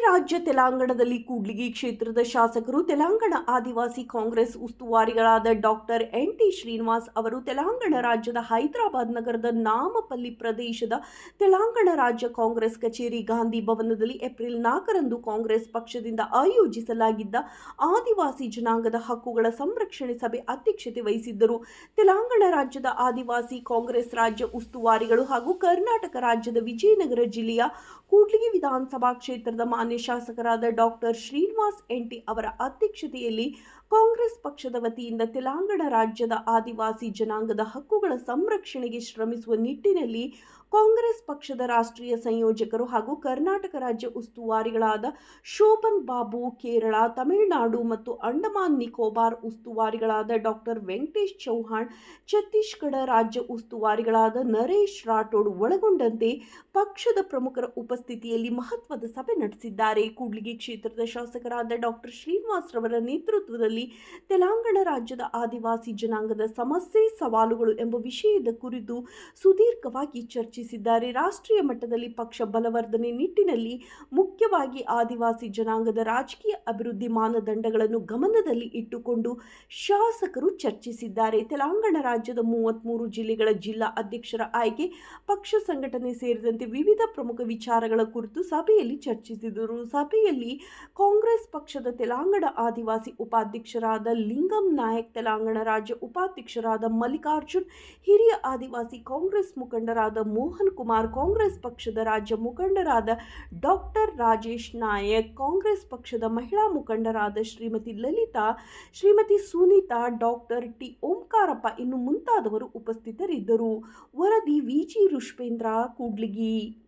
ರಾಜ್ಯ ತೆಲಂಗಾಣದಲ್ಲಿ ಕೂಡ್ಲಿಗಿ ಕ್ಷೇತ್ರದ ಶಾಸಕರು ತೆಲಂಗಾಣ ಆದಿವಾಸಿ ಕಾಂಗ್ರೆಸ್ ಉಸ್ತುವಾರಿಗಳಾದ ಡಾಕ್ಟರ್ ಎನ್.ಟಿ. ಶ್ರೀನಿವಾಸ್ ಅವರು ತೆಲಂಗಾಣ ರಾಜ್ಯದ ಹೈದರಾಬಾದ್ ನಗರದ ನಾಮಪಲ್ಲಿ ಪ್ರದೇಶದ ತೆಲಂಗಾಣ ರಾಜ್ಯ ಕಾಂಗ್ರೆಸ್ ಕಚೇರಿ ಗಾಂಧಿ ಭವನದಲ್ಲಿ ಏಪ್ರಿಲ್ 4ರಂದು ಕಾಂಗ್ರೆಸ್ ಪಕ್ಷದಿಂದ ಆಯೋಜಿಸಲಾಗಿದ್ದ ಆದಿವಾಸಿ ಜನಾಂಗದ ಹಕ್ಕುಗಳ ಸಂರಕ್ಷಣೆ ಸಭೆ ಅಧ್ಯಕ್ಷತೆ ವಹಿಸಿದ್ದರು. ತೆಲಂಗಾಣ ರಾಜ್ಯದ ಆದಿವಾಸಿ ಕಾಂಗ್ರೆಸ್ ರಾಜ್ಯ ಉಸ್ತುವಾರಿಗಳು ಹಾಗೂ ಕರ್ನಾಟಕ ರಾಜ್ಯದ ವಿಜಯನಗರ ಜಿಲ್ಲೆಯ ಕೂಡ್ಲಿಗಿ ವಿಧಾನಸಭಾ ಕ್ಷೇತ್ರದ ಮಾನ್ಯ ಶಾಸಕರಾದ ಡಾಕ್ಟರ್ ಶ್ರೀನಿವಾಸ್ ಎನ್.ಟಿ. ಅವರ ಅಧ್ಯಕ್ಷತೆಯಲ್ಲಿ ಕಾಂಗ್ರೆಸ್ ಪಕ್ಷದ ವತಿಯಿಂದ ತೆಲಂಗಾಣ ರಾಜ್ಯದ ಆದಿವಾಸಿ ಜನಾಂಗದ ಹಕ್ಕುಗಳ ಸಂರಕ್ಷಣೆಗೆ ಶ್ರಮಿಸುವ ನಿಟ್ಟಿನಲ್ಲಿ ಕಾಂಗ್ರೆಸ್ ಪಕ್ಷದ ರಾಷ್ಟ್ರೀಯ ಸಂಯೋಜಕರು ಹಾಗೂ ಕರ್ನಾಟಕ ರಾಜ್ಯ ಉಸ್ತುವಾರಿಗಳಾದ ಶೋಭನ್ ಬಾಬು, ಕೇರಳ, ತಮಿಳುನಾಡು ಮತ್ತು ಅಂಡಮಾನ್ ನಿಕೋಬಾರ್ ಉಸ್ತುವಾರಿಗಳಾದ ಡಾಕ್ಟರ್ ವೆಂಕಟೇಶ್ ಚೌಹಾಣ್, ಛತ್ತೀಸ್ಗಢ ರಾಜ್ಯ ಉಸ್ತುವಾರಿಗಳಾದ ನರೇಶ್ ರಾಠೋಡ್ ಒಳಗೊಂಡಂತೆ ಪಕ್ಷದ ಪ್ರಮುಖರ ಉಪಸ್ಥಿತಿಯಲ್ಲಿ ಮಹತ್ವದ ಸಭೆ ನಡೆಸಿದ್ದಾರೆ. ಕೂಡ್ಲಿಗಿ ಕ್ಷೇತ್ರದ ಶಾಸಕರಾದ ಡಾಕ್ಟರ್ ಶ್ರೀನಿವಾಸ್ ರವರ ನೇತೃತ್ವದಲ್ಲಿ ತೆಲಂಗಾಣ ರಾಜ್ಯದ ಆದಿವಾಸಿ ಜನಾಂಗದ ಸಮಸ್ಯೆ, ಸವಾಲುಗಳು ಎಂಬ ವಿಷಯದ ಕುರಿತು ಸುದೀರ್ಘವಾಗಿ ಚರ್ಚಿಸಿದ್ದಾರೆ. ರಾಷ್ಟ್ರೀಯ ಮಟ್ಟದಲ್ಲಿ ಪಕ್ಷ ಬಲವರ್ಧನೆ ನಿಟ್ಟಿನಲ್ಲಿ ಮುಖ್ಯವಾಗಿ ಆದಿವಾಸಿ ಜನಾಂಗದ ರಾಜಕೀಯ ಅಭಿವೃದ್ಧಿ ಮಾನದಂಡಗಳನ್ನು ಗಮನದಲ್ಲಿ ಇಟ್ಟುಕೊಂಡು ಶಾಸಕರು ಚರ್ಚಿಸಿದ್ದಾರೆ. ತೆಲಂಗಾಣ ರಾಜ್ಯದ 33 ಜಿಲ್ಲೆಗಳ ಜಿಲ್ಲಾ ಅಧ್ಯಕ್ಷರ ಆಯ್ಕೆ, ಪಕ್ಷ ಸಂಘಟನೆ ಸೇರಿದಂತೆ ವಿವಿಧ ಪ್ರಮುಖ ವಿಚಾರಗಳ ಕುರಿತು ಸಭೆಯಲ್ಲಿ ಚರ್ಚಿಸಿದರು. ಸಭೆಯಲ್ಲಿ ಕಾಂಗ್ರೆಸ್ ಪಕ್ಷದ ತೆಲಂಗಾಣ ಆದಿವಾಸಿ ಉಪಾಧ್ಯಕ್ಷರಾದ ಲಿಂಗಂ ನಾಯಕ್, ತೆಲಂಗಾಣ ರಾಜ್ಯ ಉಪಾಧ್ಯಕ್ಷರಾದ ಮಲ್ಲಿಕಾರ್ಜುನ್, ಹಿರಿಯ ಆದಿವಾಸಿ ಕಾಂಗ್ರೆಸ್ ಮುಖಂಡರಾದ ಮೋಹನ್ ಕುಮಾರ್, ಕಾಂಗ್ರೆಸ್ ಪಕ್ಷದ ರಾಜ್ಯ ಮುಖಂಡರಾದ ಡಾಕ್ಟರ್ ರಾಜೇಶ್ ನಾಯಕ್, ಕಾಂಗ್ರೆಸ್ ಪಕ್ಷದ ಮಹಿಳಾ ಮುಖಂಡರಾದ ಶ್ರೀಮತಿ ಲಲಿತಾ, ಶ್ರೀಮತಿ ಸುನೀತಾ, ಡಾಕ್ಟರ್ ಟಿ ಓಂಕಾರಪ್ಪ ಇನ್ನು ಮುಂತಾದವರು ಉಪಸ್ಥಿತರಿದ್ದರು. ವರದಿ ವಿಜಿ ರುಷ್ಪೇಂದ್ರ, ಕೂಡ್ಲಿಗಿ.